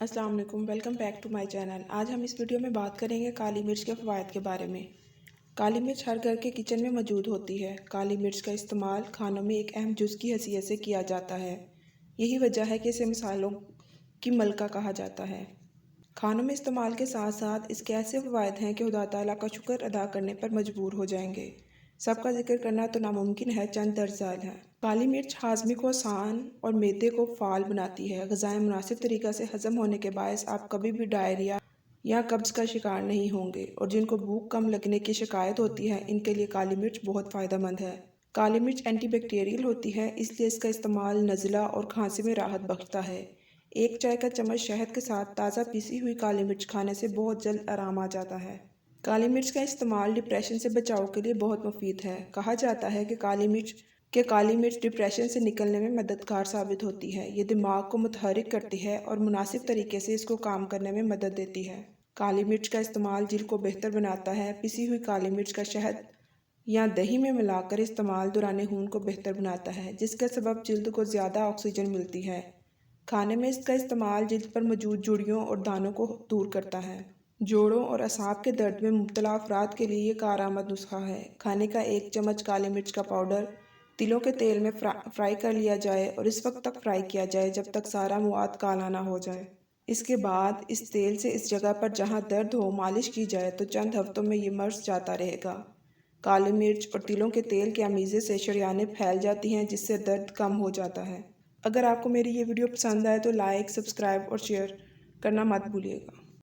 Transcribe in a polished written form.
अस्सलाम वालेकुम, welcome back to my channel. आज हम इस वीडियो में बात करेंगे काली मिर्च के फ़वाइद के बारे में। काली मिर्च हर घर के किचन में मौजूद होती है। काली मिर्च का इस्तेमाल खानों में एक अहम जुज़ की हैसियत से किया जाता है। यही वजह है कि इसे मसालों की मलका कहा जाता है। खानों में इस्तेमाल के साथ साथ इसके ऐसे फ़वाइद हैं कि खुदा ताला का शुक्र अदा करने पर मजबूर हो जाएंगे। सबका जिक्र करना तो नामुमकिन है, चंद दर्ज हैं। काली मिर्च हाजमे को आसान और मैदे को फाल बनाती है। ग़िज़ाएँ मुनासिब तरीक़ा से हज़म होने के बायस आप कभी भी डायरिया या कब्ज़ का शिकार नहीं होंगे। और जिनको भूख कम लगने की शिकायत होती है, इनके लिए काली मिर्च बहुत फ़ायदेमंद है। काली मिर्च एंटीबैक्टीरियल होती है, इसलिए इसका इस्तेमाल नज़ला और खांसी में राहत बख्शता है। एक चाय का चम्मच शहद के साथ ताज़ा पीसी हुई काली मिर्च खाने से बहुत जल्द आराम आ जाता है। काली मिर्च का इस्तेमाल डिप्रेशन से बचाव के लिए बहुत मुफीद है। कहा जाता है कि काली मिर्च डिप्रेशन से निकलने में मददगार साबित होती है। ये दिमाग को मुतहरिक करती है और मुनासिब तरीके से इसको काम करने में मदद देती है। काली मिर्च का इस्तेमाल जिल्द को बेहतर बनाता है। पिसी हुई काली मिर्च का शहद या दही में मिलाकर इस्तेमाल दौरान खून को बेहतर बनाता है, जिसके सबब जिल्द को ज़्यादा ऑक्सीजन मिलती है। खाने में इसका इस्तेमाल जिल्द पर मौजूद झुर्रियों और दानों को दूर करता है। जोड़ों और असाब के दर्द में मुब्तला अफराद के लिए ये कारआमद नुस्खा है। खाने का 1 चम्मच काली मिर्च का पाउडर तिलों के तेल में फ्राई कर लिया जाए और इस वक्त तक फ्राई किया जाए जब तक सारा मुआद काला ना हो जाए। इसके बाद इस तेल से इस जगह पर जहां दर्द हो मालिश की जाए तो चंद हफ्तों में ये मर्ज जाता रहेगा। काली मिर्च और तिलों के तेल के अमीज़े से शरियानें फैल जाती हैं, जिससे दर्द कम हो जाता है। अगर आपको मेरी ये वीडियो पसंद आए तो लाइक, सब्सक्राइब और शेयर करना मत भूलिएगा।